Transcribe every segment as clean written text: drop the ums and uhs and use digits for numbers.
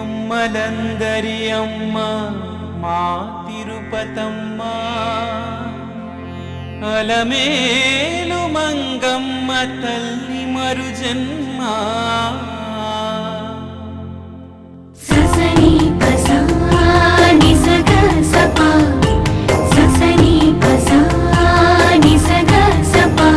అమ్మలందరి అమ్మ మా తిరుపతమ్మ, అలమేలు మంగమ్మ తల్లి మరు జన్మ. ససని పసా నిసగ సపా, ససని పసా నిసగ సపా.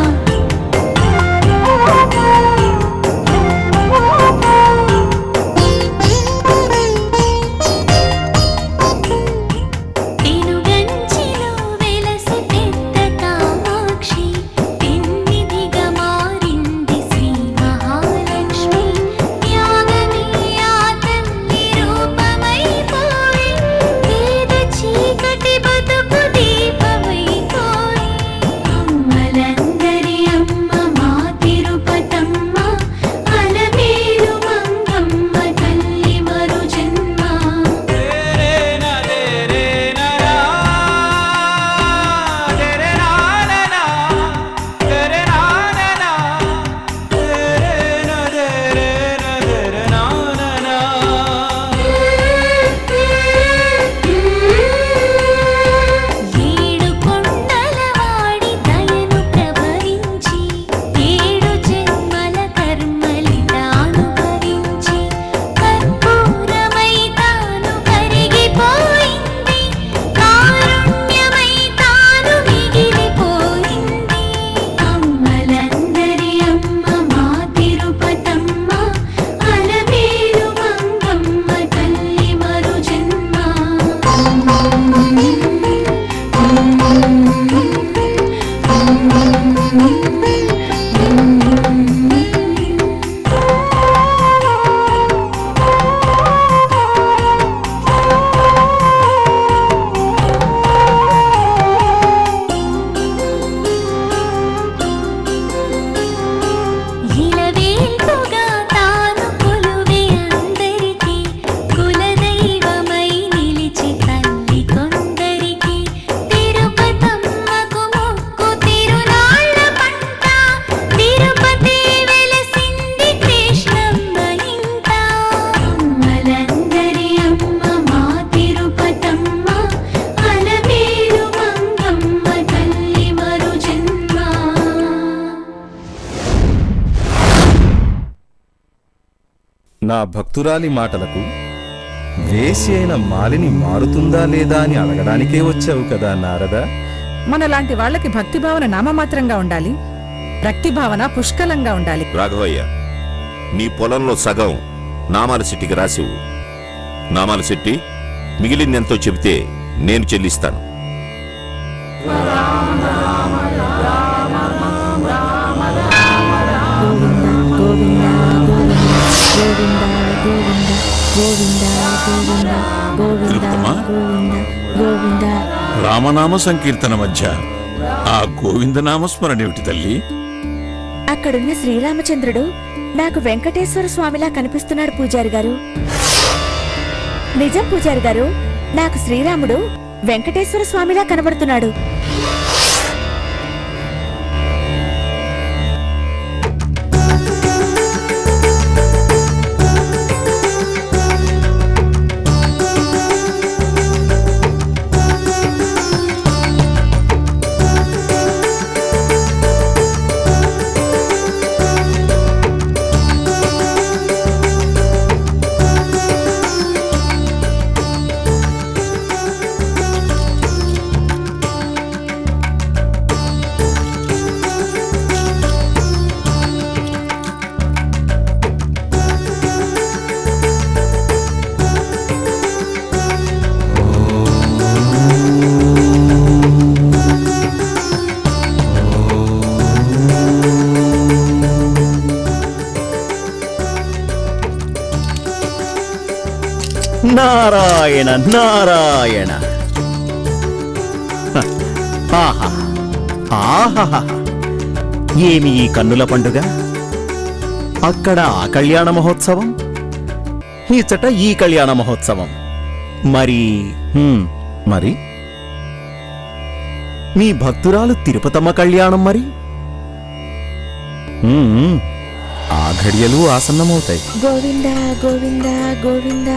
నా భక్తురాలి మాటలకు వేసి అయిన మాలిని మారుతుందా లేదా అని అడగడానికే వచ్చావు కదా నారద. మనలాంటి వాళ్ళకి భక్తిభావన నామమాత్రంగా ఉండాలి, భక్తిభావన పుష్కలంగా ఉండాలి. రాఘవయ్య, నీ పొలంలో సగం నామాల శెట్టికి రాసివు. నామాల శెట్టి మిగిలిందెంతో చెబితే నేను చెల్లిస్తాను. రామనామ సంకీర్తన మధ్య ఆ గోవిందనామ స్మరణేమిటి తల్లి? అక్కడున్న శ్రీరామచంద్రుడు నాకు వెంకటేశ్వర స్వామిలా కనిపిస్తున్నాడు పూజారి గారు. నిజం పూజారి గారు, నాకు శ్రీరాముడు వెంకటేశ్వర స్వామిలా కనబడుతున్నాడు. నారాయణ నారాయణ. ఆహా ఆహా, ఏమి ఈ కన్నుల పండుగ! అక్కడ ఆ కళ్యాణ మహోత్సవం, ఇచ్చట ఈ కళ్యాణ మహోత్సవం. మరి మరి మీ భక్తురాలు తిరుపతమ్మ కళ్యాణం మరి? ఆ ఘడియలు ఆసన్నమవుతాయి. గోవింద గోవింద గోవింద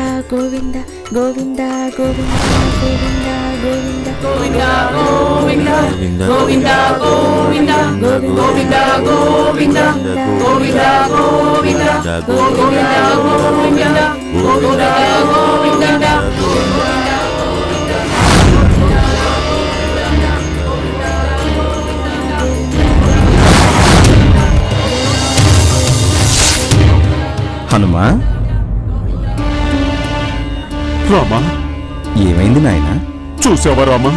గోవింద గోవింద గోవింద గోవింద గోవింద హనుమా, రామా, ఏమైంది నాయనా? చూసావా రామా,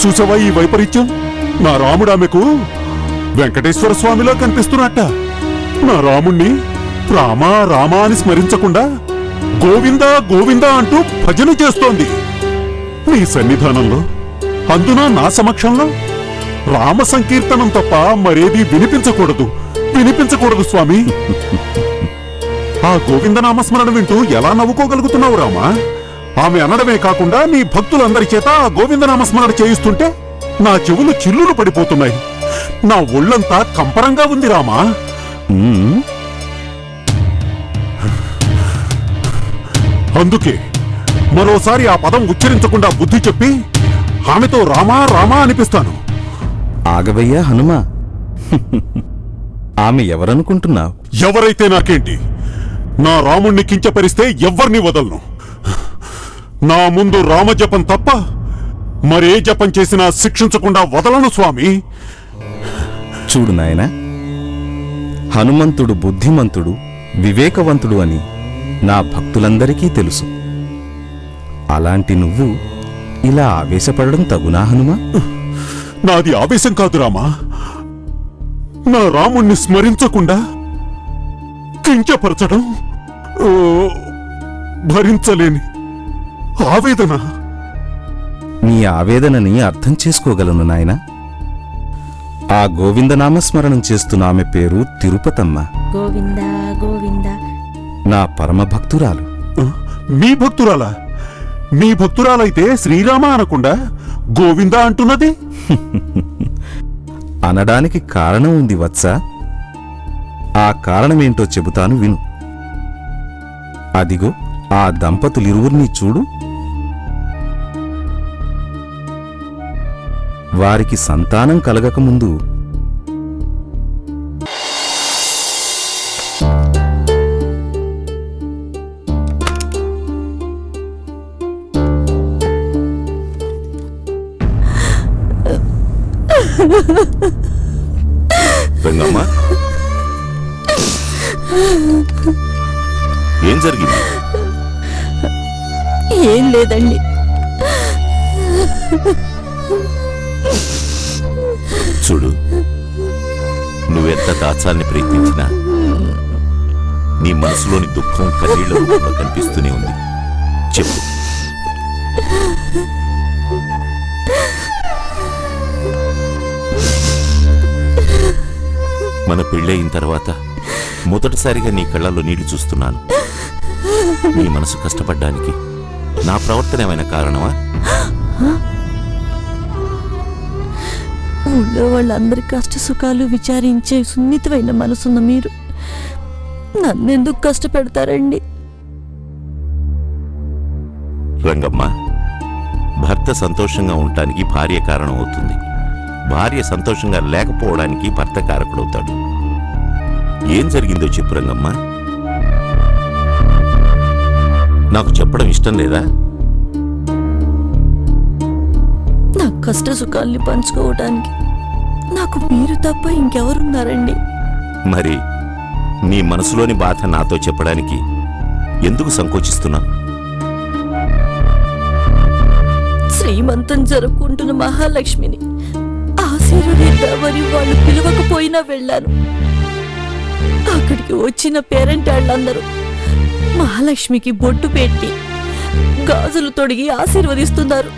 చూసావా ఈ వైపరీత్యం? నా రాముడు ఆమెకు వెంకటేశ్వర స్వామిలా కనిపిస్తున్నట్ట. నా రాముణ్ణి రామా రామా అని స్మరించకుండా గోవిందా గోవిందా అంటూ భజన చేస్తోంది. నీ సన్నిధానంలో, అందున నా సమక్షంలో రామ సంకీర్తనం తప్ప మరేది వినిపించకూడదు స్వామి. ఆ గోవిందనామస్మరణ వింటూ ఎలా నవ్వుకోగలుగుతున్నావు రామా? ఆమె అనడమే కాకుండా నీ భక్తులందరి చేత ఆ గోవిందనామస్మరణ చేయిస్తుంటే నా చెవులు చిల్లులు పడిపోతున్నాయి. నా ఒళ్ళంతా కంపరంగా ఉంది రామా. అందుకే మరోసారి ఆ పదం ఉచ్చరించకుండా బుద్ధి చెప్పి ఆమెతో రామా రామా అనిపిస్తాను. ఆగవయ్యా హనుమా, ఆమె ఎవరనుకుంటున్నావు? ఎవరైతే నాకేంటి? నా రాముణ్ణి కించపరిస్తే ఎవ్వర్ని వదలను. నా ముందు రామజపం తప్ప మరే జపం చేసినా శిక్షించకుండా వదలను స్వామి. చూడు నాయనా, హనుమంతుడు బుద్ధిమంతుడు, వివేకవంతుడు అని నా భక్తులందరికీ తెలుసు. అలాంటి నువ్వు ఇలా ఆవేశపడడం తగునా హనుమా? నాది ఆవేశం కాదు రామా. నా రాముణ్ణి స్మరించకుండా కించపరచడం భరించలేని ఆవేదన. నీ ఆవేదనని అర్థం చేసుకోగలను నాయనా. ఆ గోవిందనామస్మరణం చేస్తున్న ఆమె పేరు తిరుపతమ్మ. గోవింద గోవింద. నా పరమభక్తురాలు. మీ భక్తురాలా? మీ భక్తురాలైతే శ్రీరామ అనకుండా గోవింద అంటున్నది? అనడానికి కారణం ఉంది వత్స. ఆ కారణమేంటో చెబుతాను విను. అదిగో ఆ దంపతులిరువురిని చూడు. వారికి సంతానం కలగకముందు రంగమ్మ, ఏం జరిగింది? ఏం లేదండి. చూడు, నువ్వెంత దాచాలని ప్రయత్నించినా నీ మనసులోని దుఃఖం కన్నీళ్ల రూపంలో కనిపిస్తూనే ఉంది. చెప్పు. మన పెళ్ళయిన తర్వాత మొదటిసారిగా నీ కళ్ళల్లో నీళ్లు చూస్తున్నాను. నీ మనసు కష్టపడ్డానికి నా ప్రవర్తన ఏమైనా కారణమా? ఊళ్ళో వాళ్ళందరి కష్ట సుఖాలు విచారించే సున్నితమైన మనసున్న మీరు నన్నెందుకు కష్టపెడతారండి? రంగమ్మ, భర్త సంతోషంగా ఉండటానికి భార్య కారణం అవుతుంది. భార్య సంతోషంగా లేకపోవడానికి భర్త కారకుడవుతాడు. ఏం జరిగిందో చెప్పు రంగమ్మ. నాకు చెప్పడం ఇష్టం లేదా? నా కష్ట సుఖాల్ని పంచుకోవడానికి నాకు మీరు తప్ప ఇంకెవరున్నారండి? మరి నీ మనసులోని బాధ నాతో చెప్పడానికి ఎందుకు సంకోచిస్తున్నావు? శ్రీమంతం జరుపుకుంటున్న మహాలక్ష్మిని ఆశీర్వదిద్దామని వాళ్ళు పిలవకపోయినా వెళ్ళాను. అక్కడికి వచ్చిన పేరెంటాళ్ళందరూ మహాలక్ష్మికి బొట్టు పెట్టి గాజులు తొడిగి ఆశీర్వదిస్తున్నారు.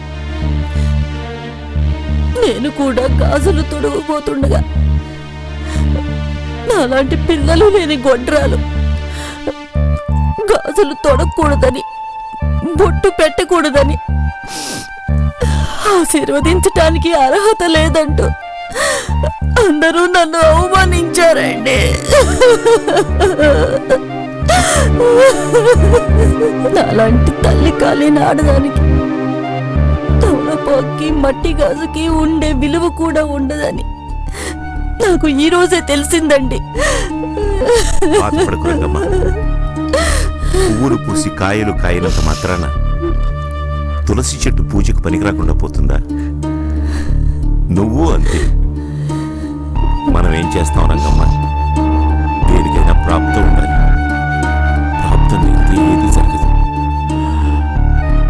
నేను కూడా గాజులు తొడగబోతుండగా నాలాంటి పిల్లలు లేని గొడ్రాలు గాజులు తొడగకూడదని, బొట్టు పెట్టకూడదని, ఆశీర్వదించటానికి అర్హత లేదంటూ అందరూ నన్ను అవమానించారండి. నాలాంటి తల్లి కాలేని ఆడదానికి తమలపాకి మట్టి గాజుకి ఉండే విలువ కూడా ఉండదని నాకు ఈ రోజే తెలిసిందండి. బాధపడకు రంగమ్మ. పువ్వులు పూసి కాయలు కాయనంత మాత్రాన తులసి చెట్టు పూజకు పనికిరాకుండా పోతుందా? నువ్వు అంతే. మనం ఏం చేస్తాం రంగమ్మ? దేనికైనా ప్రాప్తం ఉండాలి. ప్రాప్తం లేనిదే ఏది జరగదు.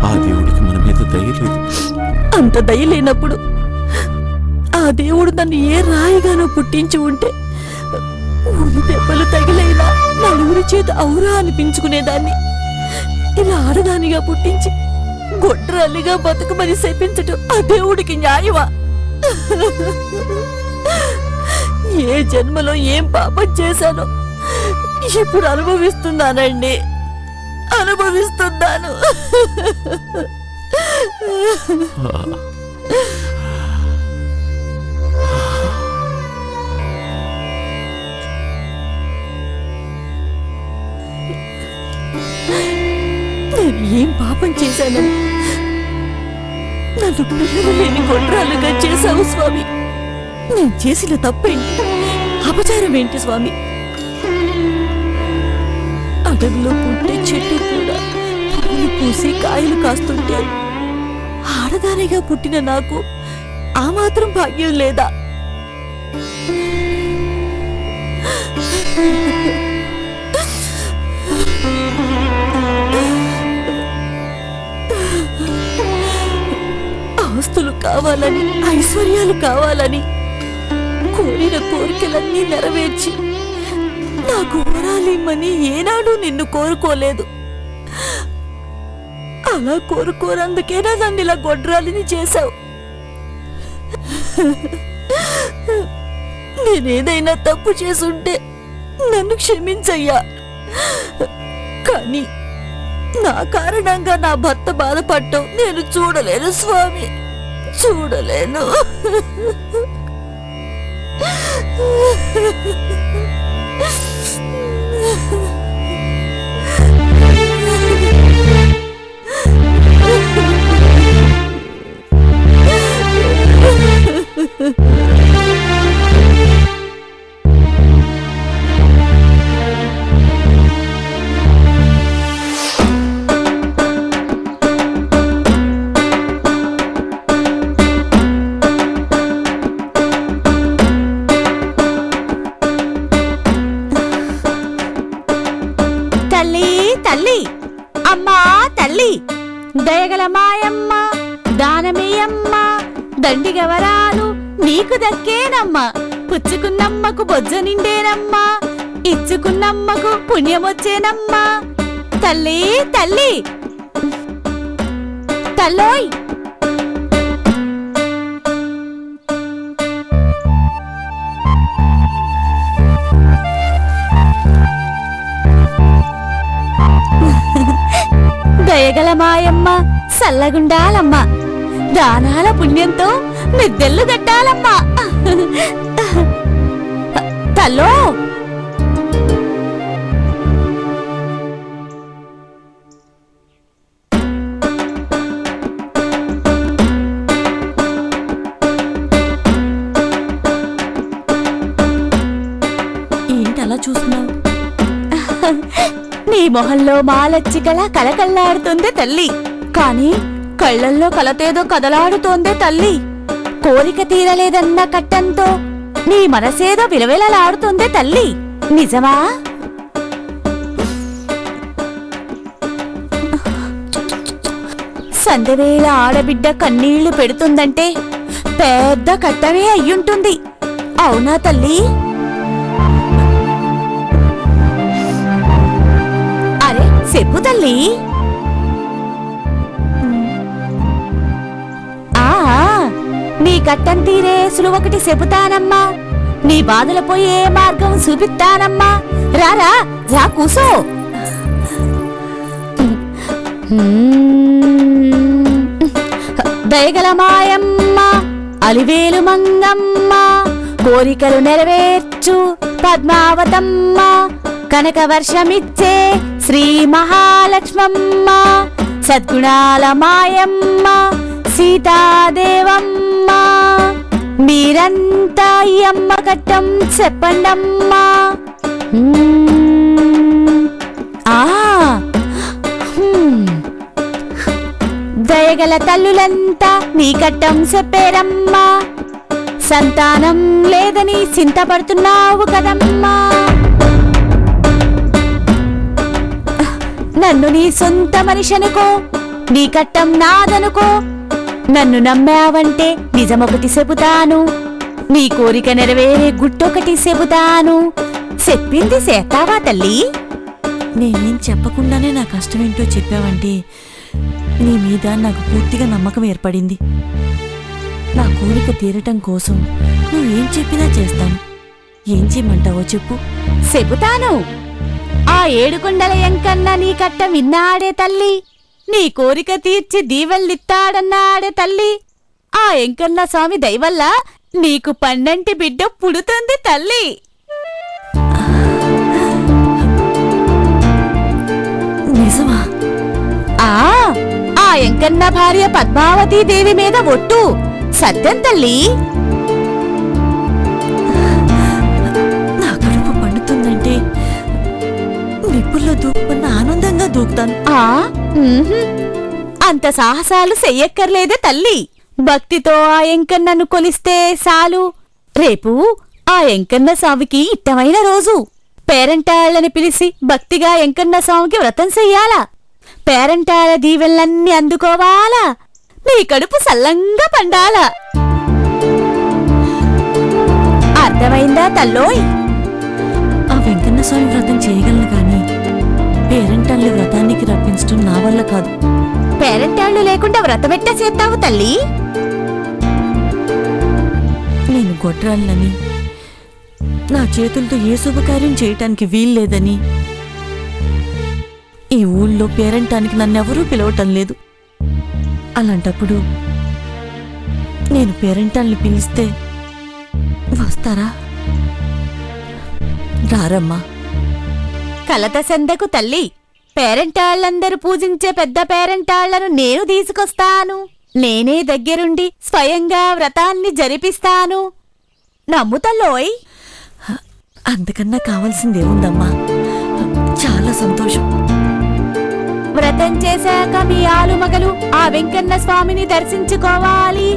ఆ దేవుడికి మన మీద దయ లేదు. అంత దయ లేనప్పుడు ఆ దేవుడు నన్ను ఏ రాయిగానో పుట్టించి ఉంటే ఊరి దెబ్బలు తగిలైనా నలుగురి చేత ఔరా అనిపించుకునేదాన్ని. ఇలా ఆడదానిగా పుట్టించి గొడ్రాలిగా బతుకమని శపించటం ఆ దేవుడికి న్యాయమా? ఏ జన్మలో ఏం పాపం చేశానో ఇప్పుడు అనుభవిస్తున్నానండి. అనుభవిస్తున్నాను. నేను ఏం పాపం చేశానని నన్ను పిల్లలు లేని గొడ్రాలుగా చేశావు స్వామి. నేను చేసిన తప్పేంటి? అపచారం ఏంటి స్వామి? అడవిలో పుట్టే చెట్టు కూడా పువ్వులు పూసి కాయలు కాస్తుంటే ఆడదానిగా పుట్టిన నాకు ఆ మాత్రం భాగ్యం లేదా? ఆస్తులు కావాలని, ఐశ్వర్యాలు కావాలని కోరిన కోరికలన్నీ నెరవేర్చి నాకు వరాలిమ్మని ఏనాడు నిన్ను కోరుకోలేదు. అలా కోరుకోరందుకేనా నన్ను ఇలా గొడ్రాలిని చేశావు? నేనేదైనా తప్పు చేసుంటే నన్ను క్షమించయ్యా. కానీ నా కారణంగా నా భర్త బాధపడటం నేను చూడలేను స్వామి, చూడలేను. తల్లి తల్లి అమ్మా తల్లి, దయగల మాయమ్మ, దానమేయమ్మ, దండిగవరాలు నీకు దక్కేనమ్మా. పుచ్చుకున్నమ్మకు బొజ్జ నిండేనమ్మా, ఇచ్చుకున్నమ్మకు పుణ్యమొచ్చేనమ్మా. తల్లి తల్లి తల్లోయ్, దయగల మాయమ్మ సల్లగుండాలమ్మ, దానాల పుణ్యంతో మిద్దెల్లు కట్టాలమ్మా. తల్లో ఏంటి అలా చూస్తున్నావు? నీ మొహంలో మాలచ్చికల కలకల్లాడుతోందే తల్లి, కాని కళ్ళల్లో కలతేదో కదలాడుతోందే తల్లి. కోరిక తీరలేదన్న కట్టంతో నీ మనసేదో విలవిలలాడుతోందే తల్లి, నిజమా? సందవేళ ఆడబిడ్డ కన్నీళ్లు పెడుతుందంటే పెద్ద కట్టమే అయ్యుంటుంది, అవునా తల్లి? అరే చెప్పు తల్లి. నీ కట్టం తీరే సులువొకటి చెబుతానమ్మా, నీ బాధల పోయే మార్గం చూపిస్తానమ్మా. రారా రా కూసో. దయగల మాయమ్మ, అలివేలు మంగమ్మ కోరికలు నెరవేర్చు పద్మావతమ్మ కనక వర్షమిచ్చే శ్రీ మహాలక్ష్మమ్మ సద్గుణాల మాయమ్మ సీతాదేవమ్మ మీరంతా ఈ అమ్మ కట్టం చెప్పండమ్మా. దయగల తల్లులంతా నీ కట్టం చెప్పేరమ్మా. సంతానం లేదని చింతపడుతున్నావు కదమ్మా. నన్ను నీ సొంత మనిషనుకో, నీ కట్టం నాదనుకో. నన్ను నమ్మావంటే నిజమొకటి చెబుతాను, నీ కోరిక నెరవేరే గుట్టొకటి చెబుతాను. చెప్పింది చేస్తావా తల్లి? నేనేం చెప్పకుండానే నా కష్టమేంటో చెప్పావంటే నీ మీద నాకు పూర్తిగా నమ్మకం ఏర్పడింది. నా కోరిక తీరటం కోసం నువ్వేం చెప్పినా చేస్తాను. ఏం చేయమంటావో చెప్పు. చెబుతాను. ఆ ఏడుకొండల ఎంకన్న నీ కట్ట విన్నాడే తల్లి, నీ కోరిక తీర్చి దీవెల్లిత్తాడన్నాడే తల్లి. ఆ ఎంకన్న స్వామి దయవల్ల నీకు పన్నంటి బిడ్డ పుడుతుంది తల్లి. నిజమా? ఆ ఎంకన్న భార్య పద్మావతీ దేవి మీద ఒట్టు, సత్యం తల్లి. నా కడుపు పండుతుందంటే నిప్పుల్లో దూకున్న ఆనందంగా దూకుతాను. అంత సాహసాలు చెయ్యక్కర్లేదే తల్లి. భక్తితో ఆ ఎంకన్నను కొలిస్తే చాలు. రేపు ఆ ఎంకన్న స్వామికి ఇష్టమైన రోజు. పేరంటాళ్ళని పిలిచి భక్తిగా ఎంకన్న స్వామికి వ్రతం చెయ్యాలా. పేరంటాళ్ళ దీవెనలన్నీ అందుకోవాలా. నీ కడుపు సల్లంగా పండాలా. అర్థమైందా తల్లోయ్? ఆ వెంకన్న స్వామి వ్రతం చేయగలను కానీ పేరంటాళ్ళ వ్రతానికి రప్పించడం నా వల్ల కాదు. పేరంటాళ్ళు లేకుండా వ్రతమెట్ట చేస్తావు తల్లి? నేను గొడ్రాళ్ళని, నా చేతులతో ఏ శుభకార్యం చేయటానికి వీల్లేదని, ఈ ఊళ్ళో పేరంటానికి నన్నెవరూ పిలవటం లేదు. అలాంటప్పుడు నేను పేరంటాల్ని పిలిస్తే వస్తారా? రారమ్మా. కలత సందకు తల్లి. పేరంటాళ్ళందరూ పూజించే పెద్ద పేరంటాళ్లను నేను తీసుకొస్తాను. నేనే దగ్గరుండి స్వయంగా వ్రతాన్ని జరిపిస్తాను. నమ్ముతల్లోయ్. అంతకన్నా కావాల్సిందేముందమ్మా? చాలా సంతోషం. వ్రతం చేశాక మీ ఆలుమగలు ఆ వెంకన్న స్వామిని దర్శించుకోవాలి.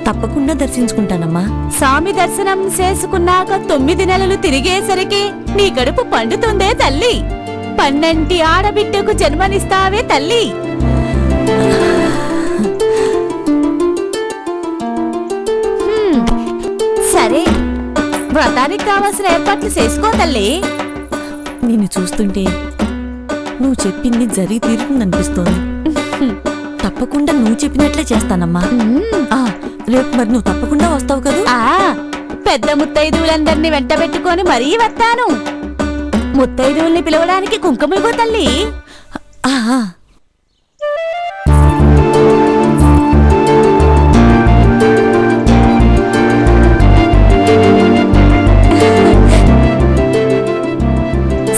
తప్పకుండా దర్శించుకుంటానమ్మా. స్వామి దర్శనం చేసుకున్నాక 9 నెలలు తిరిగేసరికి నీ కడుపు పండుతుందే తల్లి. పన్నంటి ఆడబిడ్డకు జన్మనిస్తావే తల్లి. సరే, వ్రతానికి కావాల్సిన ఏర్పాట్లు చేసుకో తల్లి. నిన్ను చూస్తుంటే నువ్వు చెప్పింది జరిగి తీరుతుందనిపిస్తోంది. తప్పకుండా నువ్వు చెప్పినట్లే చేస్తానమ్మా. రేపు మరి నువ్వు తప్పకుండా వస్తావు కదా? పెద్ద ముత్తైదువులందరినీ వెంట పెట్టుకొని మరీ వస్తాను. ముత్తైదువుల్ని పిలవడానికి కుంకుమగో తల్లి.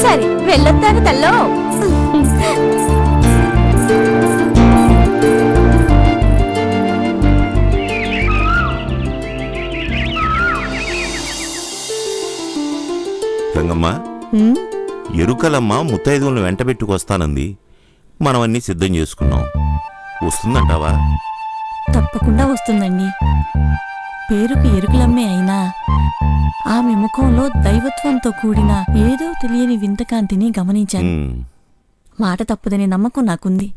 సరే, వెళ్ళొస్తాను తల్లో. రంగమ్మ, ఎరుకలమ్మ ముత్తైదువులను వెంటబెట్టుకొస్తానంది. మనం అన్నీ సిద్ధం చేసుకున్నాం. వస్తుందంటావా? తప్పకుండా వస్తుందండి. పేరుకు ఎరుకలమ్మే అయినా ఆమె ముఖంలో దైవత్వంతో కూడిన ఏదో తెలియని వింతకాంతిని గమనించాను. మాట తప్పుదనే నమ్మకం నాకుంది.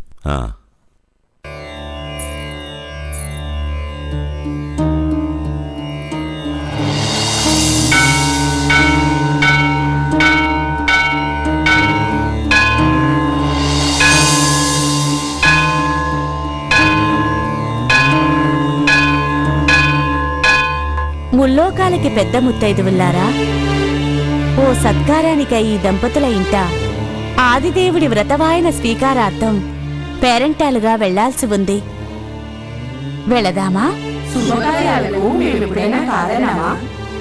ముల్లోకాలకి పెద్ద ముత్తైదువుల్లారా, ఓ సత్కారానికై ఈ దంపతుల ఇంట ఆదిదేవుడి వ్రతవాయన స్వీకారార్థం పేరంటాలుగా వెళ్లాల్సి ఉంది. వెళదామా? శుభకార్యాలకు మేము ఎప్పుడైనా కాదన్నామా?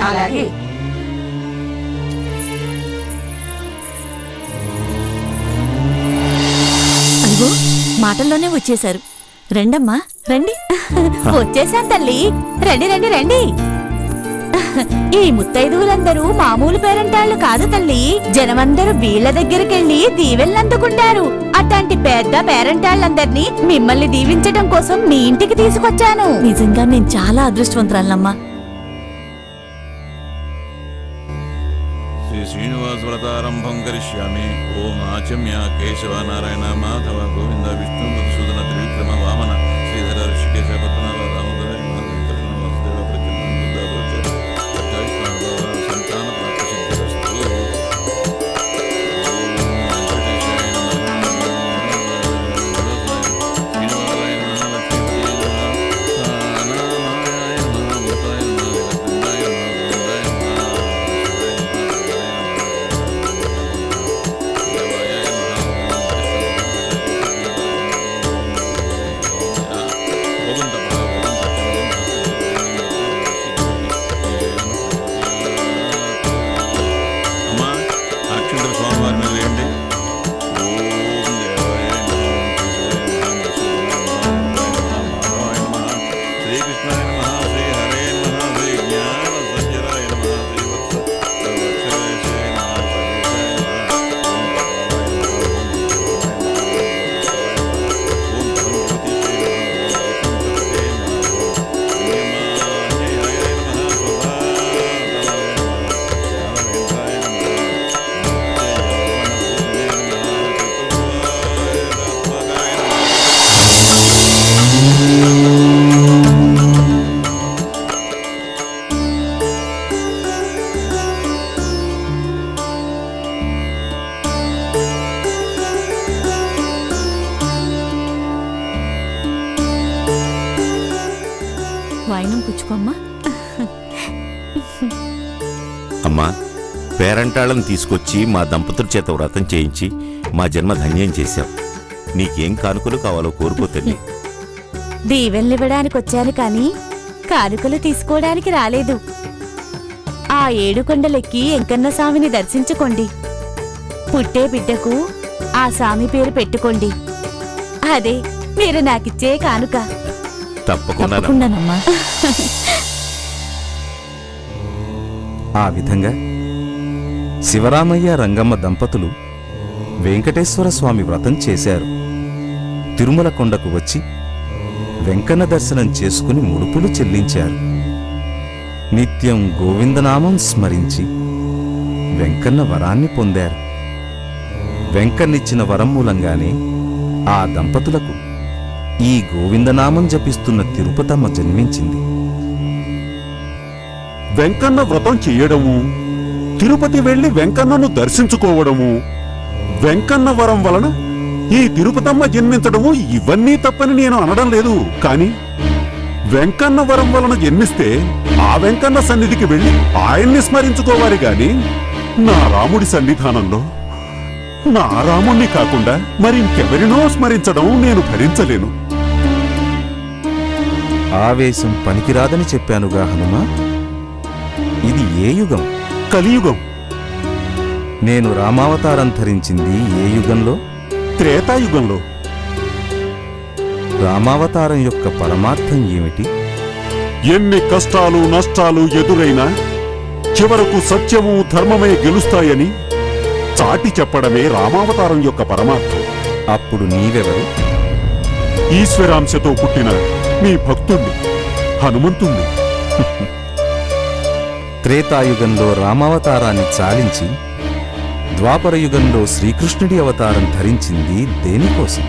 అలాగే. అయ్యో మాటల్లోనే వచ్చేశారు. రండమ్మా రండి. వచ్చేసాను తల్లి. రండి రండి రండి. ఈ ముత్తైదువులందరూ మామూలు పేరంటాళ్ళు కాదు తల్లి. జనమందరూ వీళ్ళ దగ్గరికెళ్ళి దీవెళ్ళందుకుంటారు. అట్లాంటి పెద్ద పేరంటాళ్ళందరినీ మిమ్మల్ని దీవించడం కోసం మీ ఇంటికి తీసుకొచ్చాను. నిజంగా నేను చాలా అదృష్టవంతురాలమ్మా. శ్రీ శ్రీనివాస వ్రతారంభం కరిష్యామి. ఓం ఆచమ్య కేశవ నారాయణ మాధవ గోవింద విష్ణు మధుసూదన త్రివిక్రమ వామన శ్రీధర ఋషికేశ పద్మనాభ దామోదర కృష్ణ వాసుదేవ సంతాన ప్రాప్తి సిద్ధిరస్తు. అమ్మా అక్షంతల స్వామివారి మీద వేయండి. ఓం దేవాయ నమః, మాధవాయ నమః, శ్రీకృష్ణాయ నమః, శ్రీ హరే నమః, శ్రీ జ్ఞాన సంజరాయ నమః, శ్రీ వత్సవేశాయ నమః, సర్వేశాయ నమః, ఓం పరంజ్యోతిషే నమః, ఓం పరంజ్యోతిషే నమః, పుణ్యమాన్యాయ నమః, శుభాదలాయ వాయినం పుచ్చుకోమ్మా. అమ్మా, పేరంటాళ్ళని తీసుకొచ్చి మా దంపతుల చేత వ్రతం చేయించి మా జన్మ ధన్యం చేశావు. నీకేం కానుకలు కావాలో కోరుకో తల్లి. దీవెళ్ళివ్వడానికి వచ్చాను కాని కానుకలు తీసుకోవడానికి రాలేదు. ఆ 7 కొండలెక్కి ఎంకన్న స్వామిని దర్శించుకోండి. పుట్టే బిడ్డకు ఆ స్వామి పేరు పెట్టుకోండి. అదే మీరు నాకిచ్చే కానుక. తప్పకుండా తప్పకుండానమ్మా. ఆ విధంగా శివరామయ్య రంగమ్మ దంపతులు వెంకటేశ్వర స్వామి వ్రతం చేశారు. తిరుమల కొండకు వచ్చి వెంకన్న దర్శనం చేసుకుని ముడుపులు చెల్లించారు. నిత్యం గోవిందనామం స్మరించి వెంకన్న వరాన్ని పొందారు. వెంకన్నిచ్చిన వరం మూలంగానే ఆ దంపతులకు ఈ గోవిందనామం జపిస్తున్న తిరుపతమ్మ జన్మించింది. వెంకన్న వ్రతం చెయ్యడము, తిరుపతి వెళ్లి వెంకన్నను దర్శించుకోవడము, వెంకన్న వరం వలన ఈ తిరుపతమ్మ జన్మించడము ఇవన్నీ తప్పని నేను అనడం లేదు. కాని వెంకన్న వరం వలన జన్మిస్తే ఆ వెంకన్న సన్నిధికి వెళ్లి ఆయన్ని స్మరించుకోవాలి గాని నా రాముడి సన్నిధానంలో నా రాముణ్ణి కాకుండా మరింకెవరినో స్మరించడం నేను భరించలేను. ఆవేశం పనికిరాదని చెప్పానుగా హనుమా. ఇది ఏ యుగం? కలియుగం. నేను రామావతారం ధరించింది ఏ యుగంలో? త్రేతాయుగంలో. రామావతారం యొక్క పరమార్థం ఏమిటి? ఎన్ని కష్టాలు నష్టాలు ఎదురైనా చివరకు సత్యము ధర్మమే గెలుస్తాయని చాటి చెప్పడమే రామావతారం యొక్క పరమార్థం. అప్పుడు నీవెవరు? ఈశ్వరాంశతో పుట్టిన మీ భక్తుణ్ణి, హనుమంతుణ్ణి. త్రేతాయుగంలో రామావతారాన్ని చాలించి ద్వాపరయుగంలో శ్రీకృష్ణుడి అవతారం ధరించింది దేనికోసం?